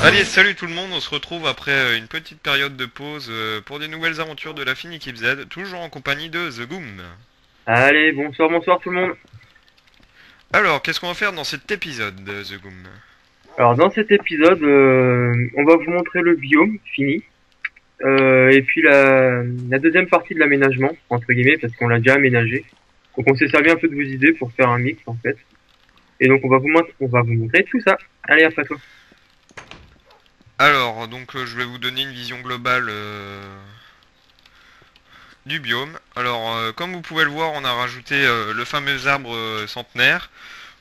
Allez, salut tout le monde, on se retrouve après une petite période de pause pour des nouvelles aventures de la fine équipe Z, toujours en compagnie de The Goom. Allez, bonsoir, bonsoir tout le monde. Alors, qu'est-ce qu'on va faire dans cet épisode de The Goom? Alors dans cet épisode, on va vous montrer le biome fini, et puis la deuxième partie de l'aménagement, entre guillemets, parce qu'on l'a déjà aménagé. Donc on s'est servi un peu de vos idées pour faire un mix en fait. Et donc on va vous montrer tout ça. Allez, après toi. Alors, donc je vais vous donner une vision globale du biome. Alors, comme vous pouvez le voir, on a rajouté le fameux arbre centenaire.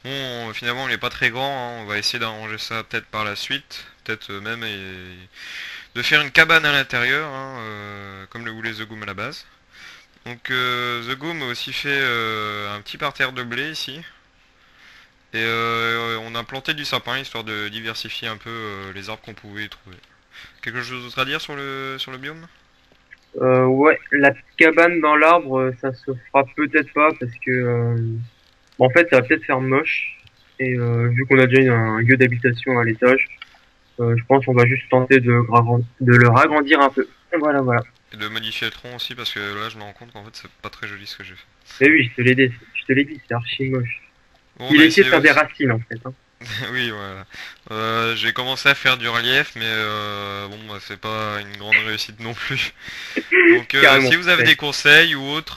Bon, finalement, il n'est pas très grand, hein, on va essayer d'arranger ça peut-être par la suite. Peut-être même de faire une cabane à l'intérieur, hein, comme le voulait The Goom à la base. Donc The Goom a aussi fait un petit parterre de blé ici. Et on a planté du sapin histoire de diversifier un peu les arbres qu'on pouvait y trouver. Quelque chose d'autre à dire sur le biome? Ouais, la cabane dans l'arbre, ça se fera peut-être pas parce que en fait ça va peut-être faire moche. Et vu qu'on a déjà un lieu d'habitation à l'étage, je pense qu'on va juste tenter de le ragrandir un peu. Voilà, voilà. Et de modifier le tronc aussi parce que là je me rends compte qu'en fait c'est pas très joli ce que j'ai fait. Mais oui, je te l'ai dit, c'est archi moche. Bon, on Il a a essayé de essayé faire des aussi. racines en fait. Hein. Oui, voilà. J'ai commencé à faire du relief, mais bon, bah, c'est pas une grande réussite non plus. Donc, Carrément. si vous avez Ouais. des conseils ou autres,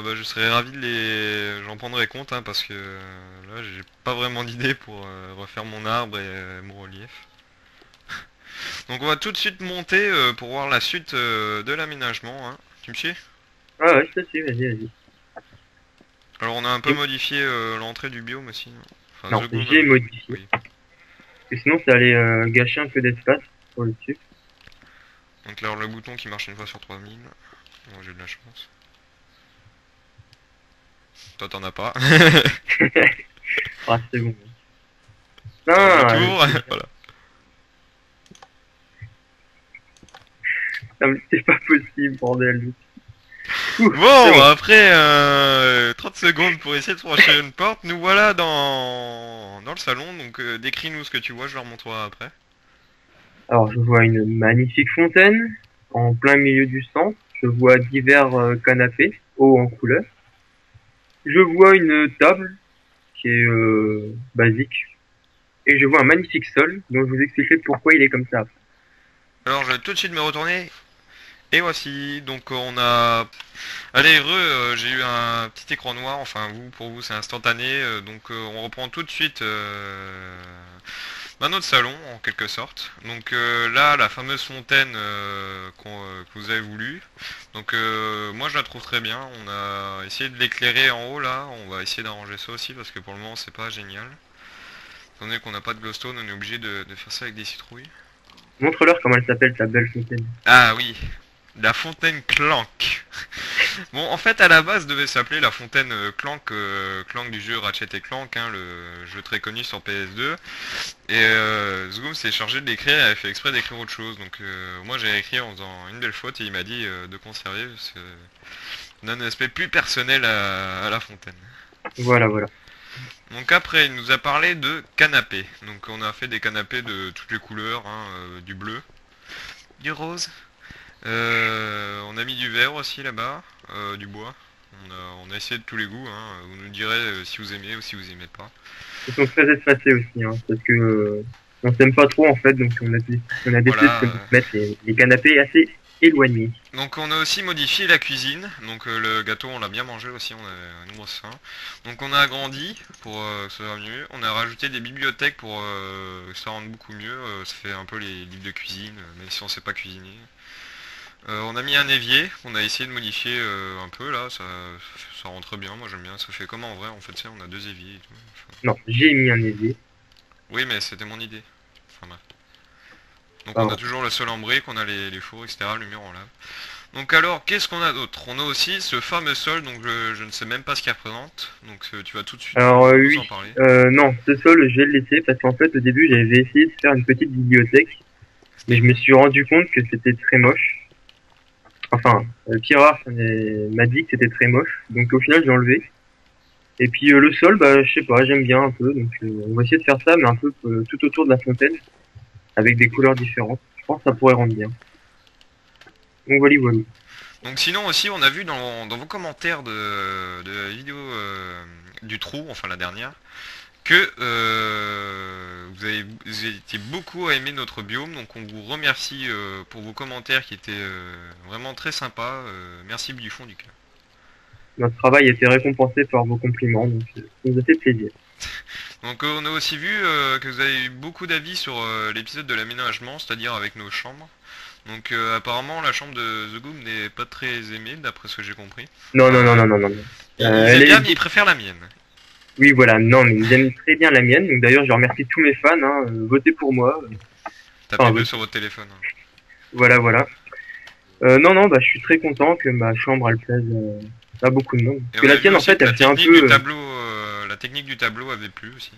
bah, je serais ravi de j'en prendrai compte, hein, parce que là, j'ai pas vraiment d'idée pour refaire mon arbre et mon relief. Donc, on va tout de suite monter pour voir la suite de l'aménagement, hein. Tu me suis? Ah ouais, je te suis, vas-y, vas-y. Alors, on a un peu Et- modifié l'entrée du biome aussi, hein. Enfin, Non, The Goom a j'ai modifié. modifié. Oui. Parce que sinon, ça allait gâcher un peu d'espace pour le dessus. Donc, là, le bouton qui marche une fois sur 3000. Bon, j'ai de la chance. Toi, t'en as pas. Ah, c'est bon. Attends, je Non, tourne. Voilà. non, mais c'est pas possible, bordel. Ouh, c'est Bon, bon. après 30 secondes pour essayer de franchir une porte, nous voilà dans le salon. Donc, décris-nous ce que tu vois, je leur montrerai après. Alors, je vois une magnifique fontaine en plein milieu du centre. Je vois divers canapés, hauts en couleur. Je vois une table qui est basique. Et je vois un magnifique sol dont je vous expliquerai pourquoi il est comme ça. Alors, je vais tout de suite me retourner. Et voici, donc on a... Allez, j'ai eu un petit écran noir, enfin vous, pour vous c'est instantané, donc on reprend tout de suite notre salon en quelque sorte. Donc là, la fameuse fontaine que vous avez voulu. Donc moi je la trouve très bien. On a essayé de l'éclairer en haut là. On va essayer d'arranger ça aussi parce que pour le moment c'est pas génial. Étant donné qu'on n'a pas de glowstone, on est obligé de faire ça avec des citrouilles. Montre-leur comment elle s'appelle ta belle fontaine. Ah oui, la fontaine Clank. Bon, en fait, à la base, devait s'appeler la fontaine Clank, Clank du jeu Ratchet et Clank, hein, le jeu très connu sur PS2. Et Zgoom s'est chargé de l'écrire et avait fait exprès d'écrire autre chose. Donc moi j'ai écrit en faisant une belle faute et il m'a dit de conserver parce que ça donne un aspect plus personnel à la fontaine. Voilà, voilà. Donc après il nous a parlé de canapés. Donc on a fait des canapés de toutes les couleurs, hein, du bleu, du rose. On a mis du vert aussi là-bas, du bois. On a essayé de tous les goûts, hein. Vous nous direz si vous aimez ou si vous aimez pas. Ils sont très espacés aussi, hein, parce que on s'aime pas trop en fait, donc on a décidé Voilà. de mettre les canapés assez éloignés. Donc on a aussi modifié la cuisine. Donc le gâteau on l'a bien mangé aussi, on a une grosse faim. Donc on a agrandi pour que ça soit mieux. On a rajouté des bibliothèques pour que ça rende beaucoup mieux. Ça fait un peu les livres de cuisine, même si on sait pas cuisiner. On a mis un évier, on a essayé de modifier un peu là, ça rentre bien, moi j'aime bien, ça fait comme en vrai en fait, tu sais, on a deux éviers et tout. Enfin, Non, j'ai mis un évier. oui mais c'était mon idée. Enfin bref. Donc on a Pardon. toujours le sol en brique, on a les fours, etc., le mur en lave. Donc alors, qu'est-ce qu'on a d'autre? On a aussi ce fameux sol, donc je ne sais même pas ce qu'il représente, donc tu vas tout de suite Alors nous oui, en parler. non, ce sol je vais le laisser parce qu'en fait au début j'avais essayé de faire une petite bibliothèque, mais je me suis rendu compte que c'était très moche. Enfin, Pierre m'a dit que c'était très moche, donc au final j'ai enlevé. Et puis le sol, bah je sais pas, j'aime bien un peu, donc on va essayer de faire ça, mais un peu tout autour de la fontaine. avec des couleurs différentes. Je pense que ça pourrait rendre bien. Donc voilà, voilà. Donc sinon aussi, on a vu dans vos commentaires de la vidéo du trou, enfin la dernière, que vous étiez beaucoup à aimer notre biome, donc on vous remercie pour vos commentaires qui étaient vraiment très sympas. Merci du fond du cœur. Notre travail a été récompensé par vos compliments, donc ça nous a fait plaisir. Donc on a aussi vu que vous avez eu beaucoup d'avis sur l'épisode de l'aménagement, c'est-à-dire avec nos chambres. Donc apparemment la chambre de The Goom n'est pas très aimée d'après ce que j'ai compris. Non, non, non, non, non, non. Ils aiment bien mais ils préfèrent la mienne. Oui, voilà, non, mais ils aiment très bien la mienne, donc d'ailleurs je remercie tous mes fans, hein, votez pour moi. Tapez deux sur votre téléphone. Hein. Voilà, voilà. Non, non, bah je suis très content que ma chambre elle plaise à beaucoup de monde. Parce que la tienne en fait elle fait un peu... La technique du tableau avait plu aussi.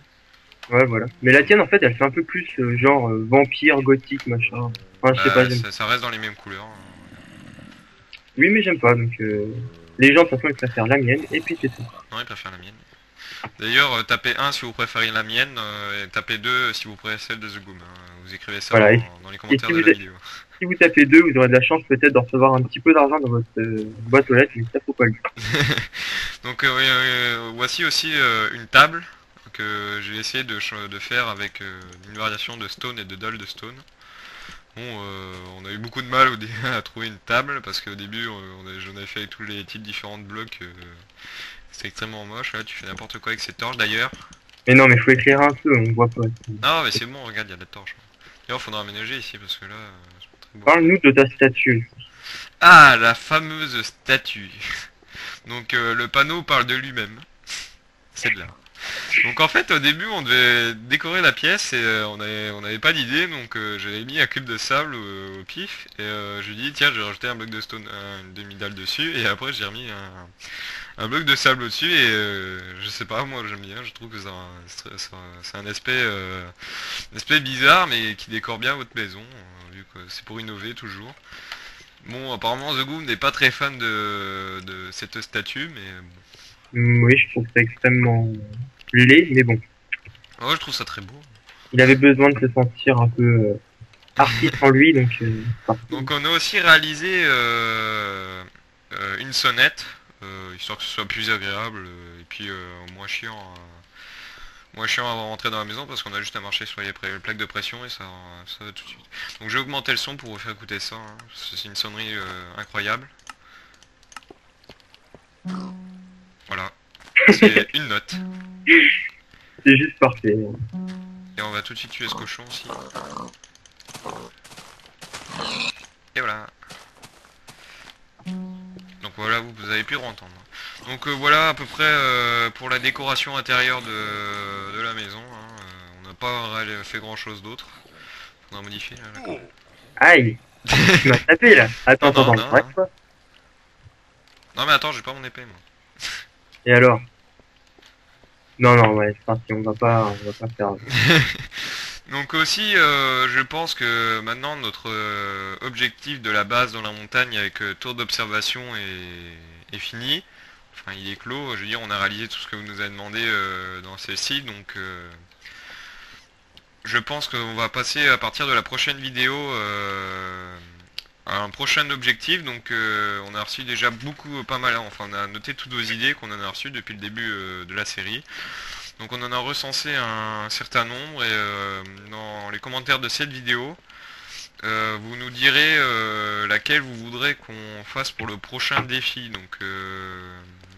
Ouais, voilà. Mais la tienne en fait elle fait un peu plus genre vampire, gothique, machin. Enfin, je sais pas, j'aime. Ça reste dans les mêmes couleurs. Hein. Oui, mais j'aime pas, donc les gens de toute façon ils préfèrent la mienne, et puis c'est tout. Non, ils préfèrent la mienne. D'ailleurs, tapez 1 si vous préférez la mienne, et tapez 2 si vous préférez celle de The Goom. Hein. Vous écrivez ça voilà, dans les commentaires de la vidéo. Si vous tapez 2, vous aurez de la chance peut-être de recevoir un petit peu d'argent dans votre boîte aux lettres, mais ça faut pas le dire. Donc voici aussi une table que j'ai essayé de faire avec une variation de stone et de dalle de stone. Bon, on a eu beaucoup de mal à trouver une table parce qu'au début j'en avais fait avec tous les types différents de blocs. C'est extrêmement moche. Là, tu fais n'importe quoi avec ces torches d'ailleurs. Mais non, mais faut éclairer un peu, on voit pas. Non, mais c'est bon, regarde, il y a de la torche. D'ailleurs, faudra aménager ici parce que là, c'est pas très beau. Parle-nous de ta statue. Ah, la fameuse statue. Donc, le panneau parle de lui-même. C'est de là. Donc en fait au début on devait décorer la pièce et on avait pas d'idée donc j'avais mis un cube de sable au pif et je lui ai dit tiens je vais rajouter un bloc de stone, une demi-dalle dessus et après j'ai remis un bloc de sable au-dessus et je sais pas moi j'aime bien, je trouve que c'est un aspect bizarre mais qui décore bien votre maison vu que c'est pour innover toujours. Bon apparemment The Goom n'est pas très fan de cette statue mais bon. Oui, je trouve ça extrêmement laid, mais bon. Oh, je trouve ça très beau. Il avait besoin de se sentir un peu artiste en lui, donc... Donc on a aussi réalisé une sonnette, histoire que ce soit plus agréable et puis moins chiant à rentrer dans la maison parce qu'on a juste à marcher sur les plaques de pression et ça va tout de suite. Donc j'ai augmenté le son pour vous faire écouter ça, hein, c'est une sonnerie incroyable. Voilà, c'est une note. C'est juste parfait. Et on va tout de suite tuer ce cochon aussi. Et voilà. Donc voilà, vous avez pu entendre. Donc voilà à peu près pour la décoration intérieure de la maison. Hein. On n'a pas fait grand chose d'autre. On a modifié là, d'accord. Aïe. Tu m'as tapé là. Attends, non, attends, bref quoi. Non mais attends, j'ai pas mon épée moi. Et alors? Non, non, ouais, c'est parti, on va pas faire... Donc aussi, je pense que maintenant notre objectif de la base dans la montagne avec tour d'observation est fini. Enfin, il est clos. Je veux dire, on a réalisé tout ce que vous nous avez demandé dans celle-ci. Donc, je pense qu'on va passer à partir de la prochaine vidéo à un prochain objectif. Donc, on a reçu déjà pas mal. Enfin, on a noté toutes vos idées qu'on en a reçues depuis le début de la série. Donc on en a recensé un certain nombre et dans les commentaires de cette vidéo, vous nous direz laquelle vous voudrez qu'on fasse pour le prochain défi. Donc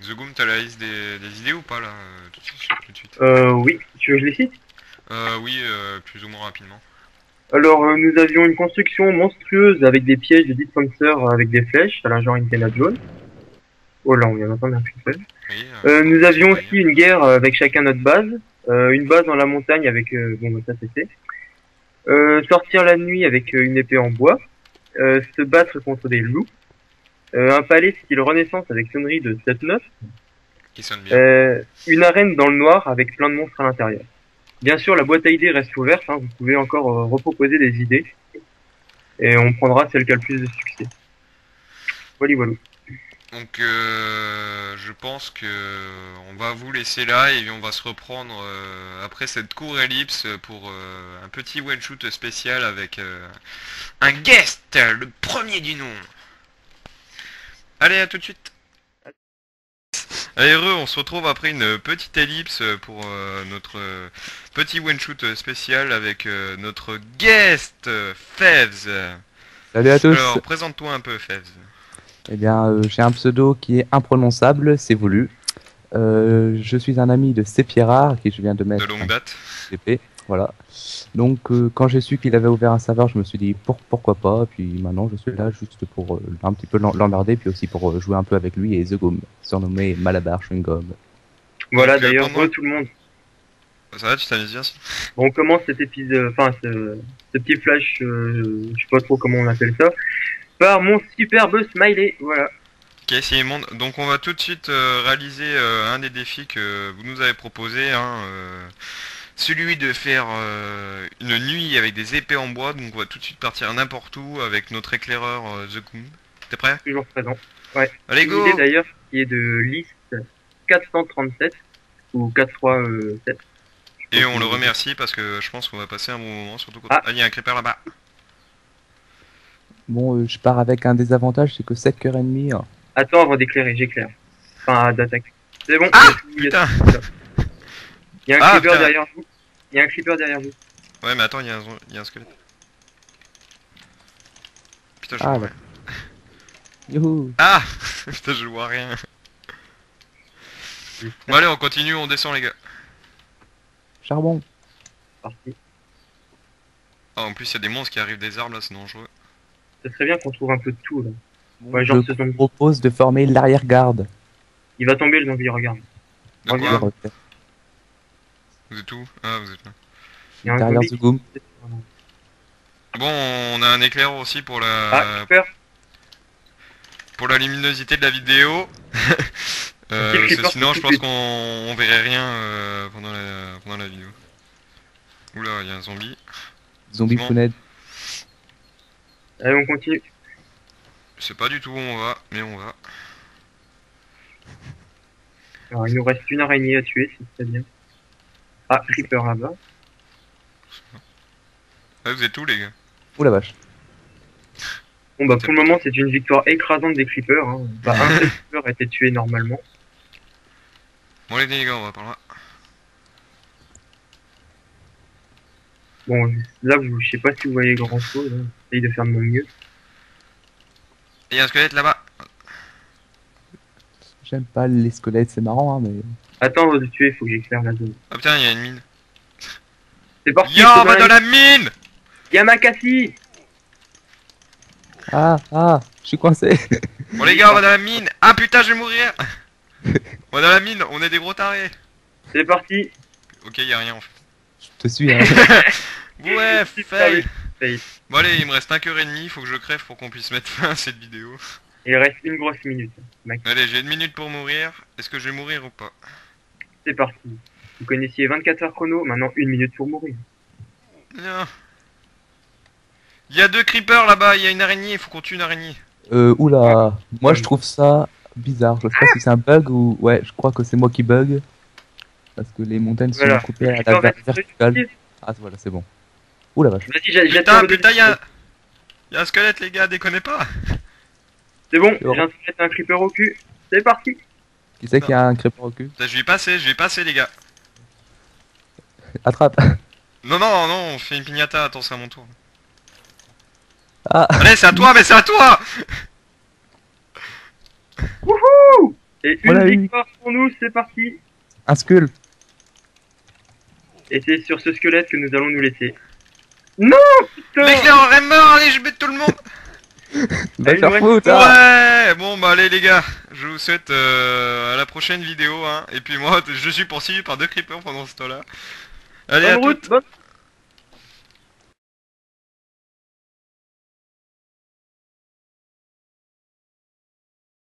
The Goom, t'as la liste des idées ou pas là tout de suite. Oui, tu veux que je les cite? Oui, plus ou moins rapidement. Alors, nous avions une construction monstrueuse avec des pièges de dispenser avec des flèches, à la genre Indiana Jones. Oh là, on vient d'entendre un seul. Oui, nous avions aussi une guerre avec chacun notre base, une base dans la montagne avec bon ça c'était. Sortir la nuit avec une épée en bois, se battre contre des loups, un palais style Renaissance avec sonnerie de 7-9, qui sonne bien. une arène dans le noir avec plein de monstres à l'intérieur. Bien sûr, la boîte à idées reste ouverte, hein, vous pouvez encore reproposer des idées et on prendra celle qui a le plus de succès. Voilà, voilà. Donc je pense que on va vous laisser là et on va se reprendre après cette courte ellipse pour un petit one shoot spécial avec un guest, le premier du nom. Allez, à tout de suite. Allez, on se retrouve après une petite ellipse pour notre petit one shoot spécial avec notre guest, Fevs. Salut à tous. Alors, présente-toi un peu, Fevs. Eh bien, j'ai un pseudo qui est imprononçable, c'est voulu. Je suis un ami de Sephiera, à qui je viens de mettre De longue date. TP, voilà. Donc, quand j'ai su qu'il avait ouvert un serveur, je me suis dit pourquoi pas. Puis maintenant, je suis là juste pour un petit peu l'emmerder, puis aussi pour jouer un peu avec lui et The Goom, surnommé Malabar Chewing-Gum. Voilà, Donc, d'ailleurs, pendant- tout le monde. Ça va, tu t'amuses bien? Bon, on commence cet épisode, enfin, ce petit flash, je sais pas trop comment on appelle ça, par mon superbe smiley, voilà. Ok, c'est immonde. Donc on va tout de suite réaliser un des défis que vous nous avez proposé, hein, celui de faire une nuit avec des épées en bois. Donc on va tout de suite partir n'importe où avec notre éclaireur The Goon. T'es prêt? Toujours présent. Ouais. Allez, Une go! idée d'ailleurs qui est de liste 437 ou 437. Et on le remercie parce que je pense qu'on va passer un bon moment, surtout quand... Ah. Ah, il y a un creeper là-bas. Bon, je pars avec un désavantage, c'est que 7 cœurs ennemis. Attends avant d'éclairer, j'éclaire. Enfin, d'attaque. C'est bon. Ah, il y a- putain! il y a un Ah, creeper putain. derrière vous. Il y a un creeper derrière vous. Ouais, mais attends, il y a un squelette. Putain, je Ah, vois ouais. rien. Youhou! Ah! Putain, je vois rien. Bon, allez, on continue, on descend, les gars. Charbon! Parti. Ah, en plus, il y a des monstres qui arrivent des arbres là, c'est dangereux. Ce serait bien qu'on trouve un peu de tout là. Ouais, genre ce Je zombie. propose de former l'arrière-garde. Il va tomber le zombie, regarde. De Regarde. quoi? Vous êtes où? Ah, vous êtes là. Il y a un Derrière zombie. The Goom. Bon, on a un éclair aussi pour Ah, creeper. pour la luminosité de la vidéo. Petit creeper Parce que sinon, tout je de pense suite. qu'on verrait rien pendant la vidéo. Oula, il y a un zombie. Zombie Bon. Founed. Allez, on continue. Je sais pas du tout où on va, mais on va. Alors, il nous reste une araignée à tuer, c'est très bien. Ah, creeper là-bas. Ah, vous êtes où, les gars? Ouh la vache. Bon bah pour le moment c'est une victoire écrasante des creepers. Hein. Bah, un seul creeper a été tué normalement. Bon, les gars, on va par là. Bon là je sais pas si vous voyez grand chose. Hein. J'essaye de faire de mon mieux. Il y a un squelette là-bas. J'aime pas les squelettes, c'est marrant, hein, mais. Attends avant de tuer, il faut que j'éclaire la zone. Ah putain, il y a une mine. C'est parti. Yo, c'est on va dans la mine! Yamakasi. Ah, je suis coincé. Bon, les gars, on va dans la mine. Ah putain, je vais mourir! On va dans la mine, on est des gros tarés. C'est parti. Ok, y a rien en fait. Je te suis, hein. Ouais, fail! Fail. Bon, allez, il me reste 1h30, faut que je crève pour qu'on puisse mettre fin à cette vidéo. Il reste une grosse minute. Mec. Allez, j'ai 1 minute pour mourir. Est-ce que je vais mourir ou pas? C'est parti. Vous connaissiez 24 heures chrono, maintenant une minute pour mourir. Non. Il y a 2 creepers là-bas, il y a une araignée, il faut qu'on tue une araignée. Oula. Moi, je trouve ça bizarre. Je sais pas si c'est un bug ou. Ouais, je crois que c'est moi qui bug. Parce que les montagnes sont Voilà. coupées à Creeper la reste verticale. petit. Ah, voilà, c'est bon. Ouh la vache. Vas-y, j'attends Putain, le putain, deuxième. y a un squelette, les gars, déconnez pas. C'est bon, C'est bon. j'ai installé un creeper au cul. C'est parti. Qui c'est qu'il y a un creeper au cul? Putain, je vais y passer, les gars. Attrape. Non, non, non, on fait une pignata, attends, c'est à mon tour. Ah, Allez, c'est à toi, mais c'est à toi! Wouhou. Et On une l'a eu. victoire pour nous, c'est parti. un skull. Et c'est sur ce squelette que nous allons nous laisser. Non, putain. L'éclaireur est mort, allez, je bute tout le monde! Va il faire nous reste- foutre. Ah. Ouais, bon bah allez les gars, je vous souhaite à la prochaine vidéo, hein. Et puis moi, je suis poursuivi par 2 creepers pendant ce temps-là. Allez, à Bonne route, toutes. bonne